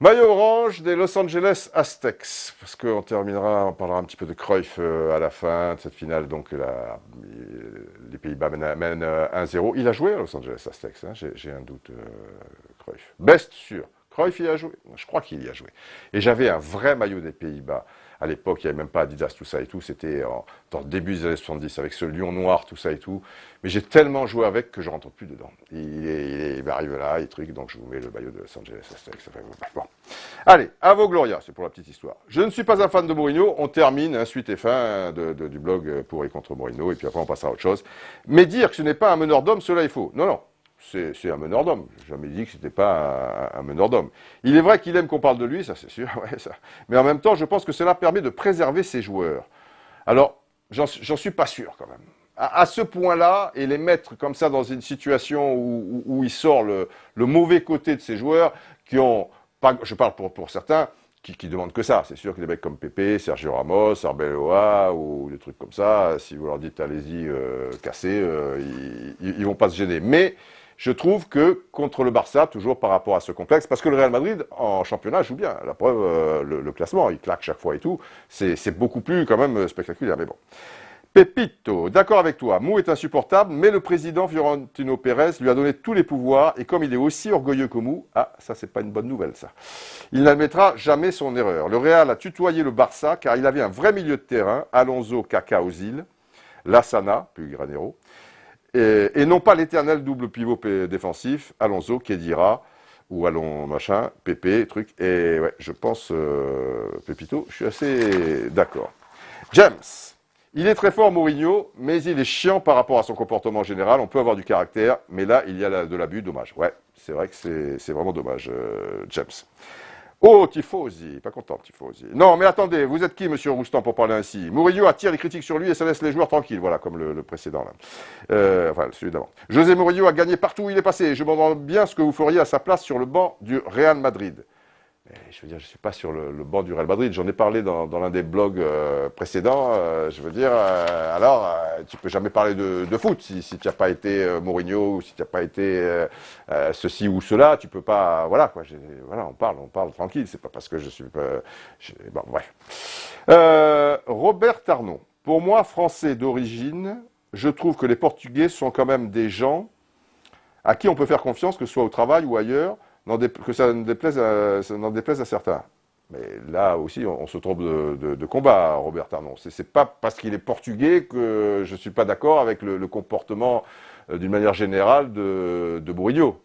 Maillot orange des Los Angeles Aztecs, parce qu'on terminera, on parlera un petit peu de Cruyff à la fin de cette finale, donc les Pays-Bas mènent 1-0. Il a joué à Los Angeles Aztecs, hein, j'ai un doute, Cruyff. Best sûr. Cruyff y a joué? Je crois qu'il y a joué. Et j'avais un vrai maillot des Pays-Bas. À l'époque, il n'y avait même pas Adidas, tout ça et tout. C'était dans le début des années 70, avec ce lion noir, tout ça et tout. Mais j'ai tellement joué avec que je rentre plus dedans. Il arrive là, il truc, donc je vous mets le maillot de Los Angeles Aztecs. Bon. Allez, à vos Gloria, c'est pour la petite histoire. Je ne suis pas un fan de Mourinho. On termine, hein, suite et fin du blog pour et contre Mourinho, et puis après on passera à autre chose. Mais dire que ce n'est pas un meneur d'hommes, cela est faux. Non, non. C'est un meneur d'hommes. J'ai jamais dit que c'était pas un meneur d'hommes. Il est vrai qu'il aime qu'on parle de lui, ça c'est sûr, ouais, ça. Mais en même temps, je pense que cela permet de préserver ses joueurs. Alors, j'en suis pas sûr quand même. À ce point-là, et les mettre comme ça dans une situation où il sort le mauvais côté de ses joueurs, qui ont, pas, je parle pour certains, qui demandent que ça. C'est sûr que des mecs comme Pepe, Sergio Ramos, Arbeloa, ou des trucs comme ça, si vous leur dites allez-y, cassez, ils vont pas se gêner. Mais je trouve que contre le Barça, toujours par rapport à ce complexe, parce que le Real Madrid, en championnat, joue bien. La preuve, le classement, il claque chaque fois et tout. C'est beaucoup plus, quand même, spectaculaire. Mais bon. Pepito, d'accord avec toi, Mou est insupportable, mais le président Florentino Pérez lui a donné tous les pouvoirs, et comme il est aussi orgueilleux que Mou, ah, ça c'est pas une bonne nouvelle ça, il n'admettra jamais son erreur. Le Real a tutoyé le Barça, car il avait un vrai milieu de terrain, Alonso, Kaka, Ozil, Lassana, puis Granero, et non pas l'éternel double pivot défensif, Alonso, Khedira, ou Allons machin, Pépé, truc, et ouais, je pense, Pepito, je suis assez d'accord. James. Il est très fort, Mourinho, mais il est chiant par rapport à son comportement général. On peut avoir du caractère, mais là, il y a de l'abus, dommage. Ouais, c'est vrai que c'est vraiment dommage, James. Oh, Tifosi, pas content, Tifosi. Non, mais attendez, vous êtes qui, monsieur Roustan, pour parler ainsi? Mourinho attire les critiques sur lui et ça laisse les joueurs tranquilles, voilà, comme le précédent, là. Enfin, celui d'avant. José Mourinho a gagné partout où il est passé. Je me demande bien ce que vous feriez à sa place sur le banc du Real Madrid. Je veux dire, je ne suis pas sur le banc du Real Madrid. J'en ai parlé dans l'un des blogs précédents. Je veux dire, tu peux jamais parler de foot si tu n'as pas été Mourinho ou si tu n'as pas été ceci ou cela. Tu peux pas. Voilà quoi. Voilà, on parle tranquille. C'est pas parce que je suis. Bon, bref. Robert Tarnon. Pour moi, français d'origine, je trouve que les Portugais sont quand même des gens à qui on peut faire confiance, que ce soit au travail ou ailleurs. Que ça n'en déplaise à certains. Mais là aussi, on se trompe de combat, Robert Tarnon. C'est pas parce qu'il est portugais que je suis pas d'accord avec le comportement, d'une manière générale, de Mourinho.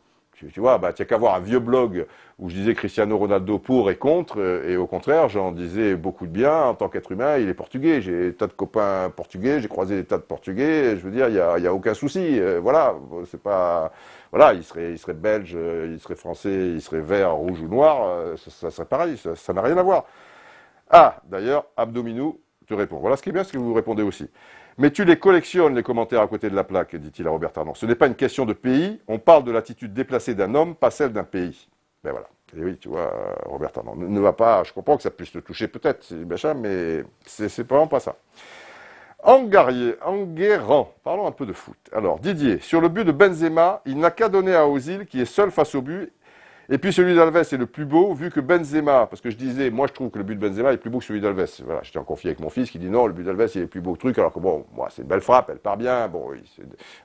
Tu vois, bah, tu n'as qu'à voir un vieux blog où je disais Cristiano Ronaldo pour et contre, et au contraire, j'en disais beaucoup de bien. En tant qu'être humain, il est portugais. J'ai des tas de copains portugais, j'ai croisé des tas de portugais. Je veux dire, il y a aucun souci. Voilà, c'est pas, voilà, il serait belge, il serait français, il serait vert, rouge ou noir, ça serait pareil. Ça n'a rien à voir. Ah, d'ailleurs, Abdominou te répond. Voilà ce qui est bien, c'est que vous répondez aussi. Mais tu les collectionnes, les commentaires à côté de la plaque, dit-il à Robert Tarnon. Ce n'est pas une question de pays, on parle de l'attitude déplacée d'un homme, pas celle d'un pays. Ben voilà. Et oui, tu vois, Robert Tarnon ne va pas, je comprends que ça puisse te toucher peut-être, mais c'est vraiment pas ça. Enguerrand, parlons un peu de foot. Alors, Didier, sur le but de Benzema, il n'a qu'à donner à Ozil, qui est seul face au but. Et puis celui d'Alves est le plus beau, vu que Benzema, parce que je disais, moi je trouve que le but de Benzema est plus beau que celui d'Alves. Voilà, j'étais en conflit avec mon fils qui dit non, le but d'Alves il est plus beau que truc, alors que bon, moi c'est une belle frappe, elle part bien, bon,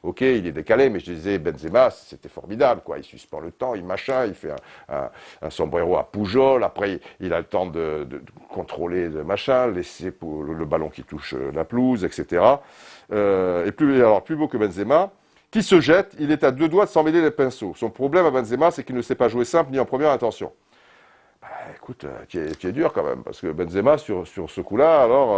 ok, il est décalé, mais je disais, Benzema, c'était formidable, quoi, il suspend le temps, il machin, il fait un sombrero à Pujol, après il a le temps de contrôler le machin, laisser pour le ballon qui touche la pelouse, etc. Et plus beau que Benzema, qui se jette, il est à deux doigts de s'en mêler les pinceaux. Son problème à Benzema, c'est qu'il ne sait pas jouer simple ni en première intention. Bah, écoute, tu es dur quand même, parce que Benzema, sur ce coup-là, alors,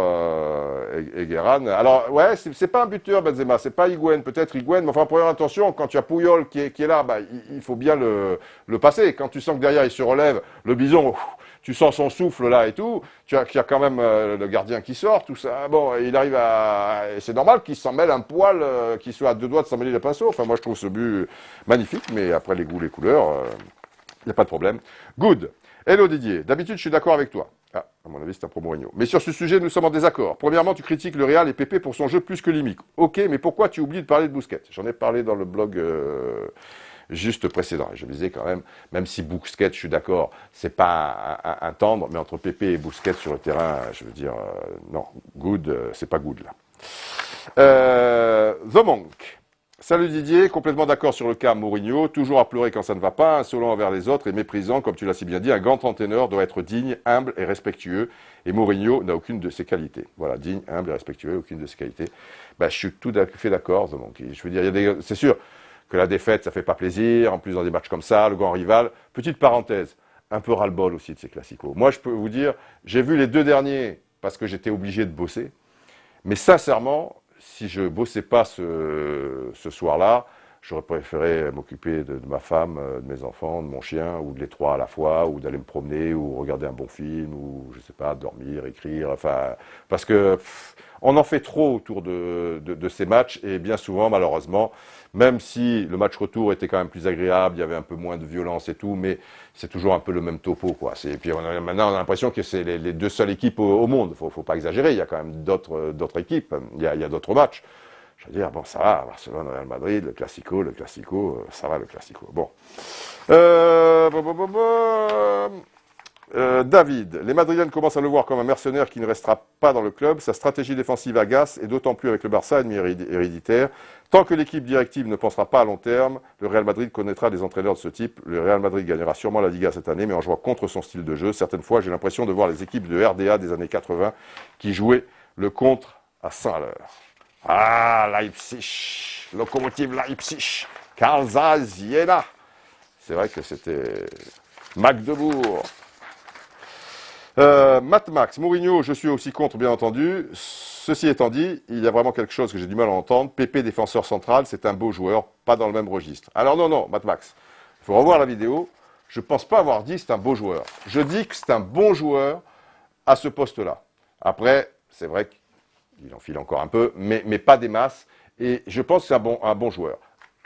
Guéran... Alors, ouais, c'est pas un buteur, Benzema, c'est pas Higuaín, peut-être Higuaín, mais enfin, en première intention, quand tu as Puyol qui est là, bah, il faut bien le passer. Quand tu sens que derrière, il se relève, le bison... Tu sens son souffle là et tout, tu as quand même le gardien qui sort, tout ça. Bon, il arrive à... C'est normal qu'il s'en mêle un poil, qu'il soit à deux doigts de s'en mêler les pinceaux. Enfin, moi, je trouve ce but magnifique, mais après les goûts, les couleurs, il n'y a pas de problème. Good. Hello Didier, d'habitude, je suis d'accord avec toi. Ah, à mon avis, c'est un pro Mourinho. Mais sur ce sujet, nous sommes en désaccord. Premièrement, tu critiques le Real et Pépé pour son jeu plus que limique. Ok, mais pourquoi tu oublies de parler de Busquets? J'en ai parlé dans le blog juste précédent. Et je me disais quand même si Busquets, je suis d'accord, c'est pas un tendre, mais entre Pépé et Busquets sur le terrain, je veux dire, non, good, c'est pas good là. The Monk. Salut Didier, complètement d'accord sur le cas Mourinho, toujours à pleurer quand ça ne va pas, insolent envers les autres et méprisant, comme tu l'as si bien dit, un grand entraîneur doit être digne, humble et respectueux, et Mourinho n'a aucune de ses qualités. Voilà, digne, humble et respectueux, aucune de ses qualités. Ben, je suis tout à fait d'accord, The Monk. Je veux dire, c'est sûr que la défaite, ça fait pas plaisir, en plus dans des matchs comme ça, le grand rival. Petite parenthèse, un peu ras-le-bol aussi de ces classicos. Moi, je peux vous dire, j'ai vu les 2 derniers parce que j'étais obligé de bosser, mais sincèrement, si je bossais pas ce soir-là, j'aurais préféré m'occuper de ma femme, de mes enfants, de mon chien, ou de les 3 à la fois, ou d'aller me promener, ou regarder un bon film, ou je sais pas, dormir, écrire, enfin, parce que on en fait trop autour de ces matchs, et bien souvent, malheureusement, même si le match retour était quand même plus agréable, il y avait un peu moins de violence et tout, mais c'est toujours un peu le même topo, quoi. Et puis maintenant, on a l'impression que c'est les 2 seules équipes au monde. Faut pas exagérer. Il y a quand même d'autres équipes. Il y a d'autres matchs. Je veux dire, bon, ça va. Barcelone, Real Madrid, le Classico, ça va le Classico. Bon. David, les Madrilènes commencent à le voir comme un mercenaire qui ne restera pas dans le club. Sa stratégie défensive agace, et d'autant plus avec le Barça, ennemi héréditaire. Tant que l'équipe directive ne pensera pas à long terme, le Real Madrid connaîtra des entraîneurs de ce type. Le Real Madrid gagnera sûrement la Liga cette année, mais en jouant contre son style de jeu. Certaines fois, j'ai l'impression de voir les équipes de RDA des années 80 qui jouaient le contre à 100 à l'heure. Ah, Leipzig, Lokomotiv Leipzig, Karl Zeiss, Jena. C'est vrai que c'était Magdebourg. Matt Max, Mourinho, je suis aussi contre, bien entendu. Ceci étant dit, il y a vraiment quelque chose que j'ai du mal à entendre. Pépé, défenseur central, c'est un beau joueur, pas dans le même registre. Alors non, Matt Max, il faut revoir la vidéo. Je ne pense pas avoir dit c'est un beau joueur. Je dis que c'est un bon joueur à ce poste-là. Après, c'est vrai qu'il enfile encore un peu, mais pas des masses. Et je pense que c'est un bon joueur.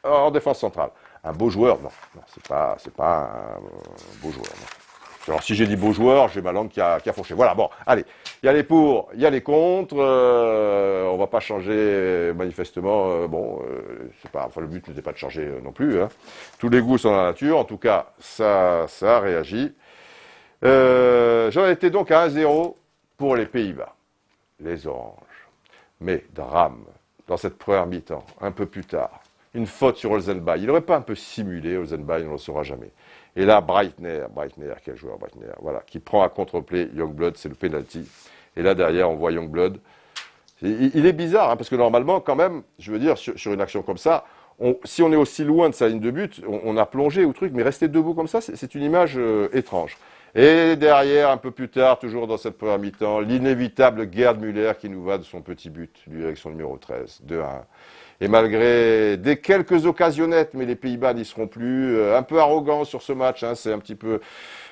En défense centrale. Un beau joueur, non c'est pas un beau joueur. Non. Alors si j'ai dit beau joueur, j'ai ma langue qui a fourché. Voilà, bon, allez, il y a les pour, il y a les contre, on va pas changer manifestement, c'est pas, enfin le but n'était pas de changer non plus, hein. Tous les goûts sont dans la nature, en tout cas, ça a réagi. J'en étais donc à 1-0 pour les Pays-Bas, les Oranges. Mais drame, dans cette première mi-temps, un peu plus tard, une faute sur Olsenbach. Il n'aurait pas un peu simulé, Olsenbach, on ne le saura jamais. Et là, Breitner, quel joueur Breitner, voilà, qui prend à contre-play Youngblood, c'est le penalty. Et là, derrière, on voit Youngblood. Il est bizarre, hein, parce que normalement, quand même, je veux dire, sur une action comme ça, si on est aussi loin de sa ligne de but, on a plongé ou truc, mais rester debout comme ça, c'est une image étrange. Et derrière, un peu plus tard, toujours dans cette première mi-temps, l'inévitable Gerd Müller qui nous va de son petit but, lui avec son numéro 13, 2-1. Et malgré des quelques occasionnettes, mais les Pays-Bas n'y seront plus, un peu arrogants sur ce match, hein, c'est un petit peu,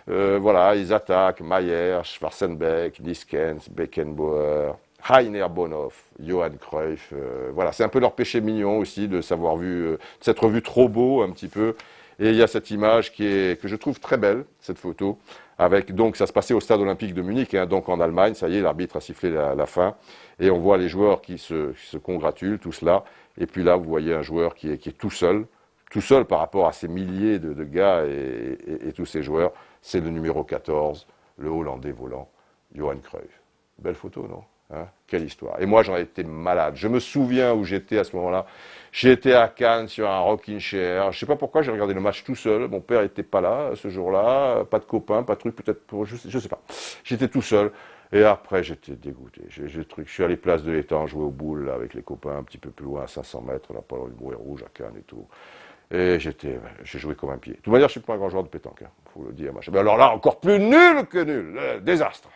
voilà, ils attaquent, Maier, Schwarzenbeck, Niskens, Beckenbauer, Rainer Bonhoff, Johan Cruyff, voilà, c'est un peu leur péché mignon aussi de s'être vu trop beau un petit peu. Et il y a cette image que je trouve très belle, cette photo, avec donc ça se passait au stade olympique de Munich, hein, donc en Allemagne, ça y est, l'arbitre a sifflé la fin, et on voit les joueurs qui se congratulent, tout cela. Et puis là, vous voyez un joueur qui est tout seul par rapport à ces milliers de gars et tous ces joueurs. C'est le numéro 14, le Hollandais volant, Johan Cruyff. Belle photo, non? Hein, quelle histoire. Et moi, j'en ai été malade. Je me souviens où j'étais à ce moment-là. J'étais à Cannes sur un rocking chair. Je ne sais pas pourquoi j'ai regardé le match tout seul. Mon père n'était pas là ce jour-là. Pas de copains, pas de trucs, peut-être je sais pas. J'étais tout seul. Et après, j'étais dégoûté. Je suis allé place de l'Étang, jouer aux boules là, avec les copains un petit peu plus loin, à 500 mètres, là, pas loin du Bouet Rouge, à Cannes et tout. Et j'ai joué comme un pied. De toute manière, je ne suis pas un grand joueur de pétanque, hein, faut le dire. Mais alors là, encore plus nul que nul. Désastre.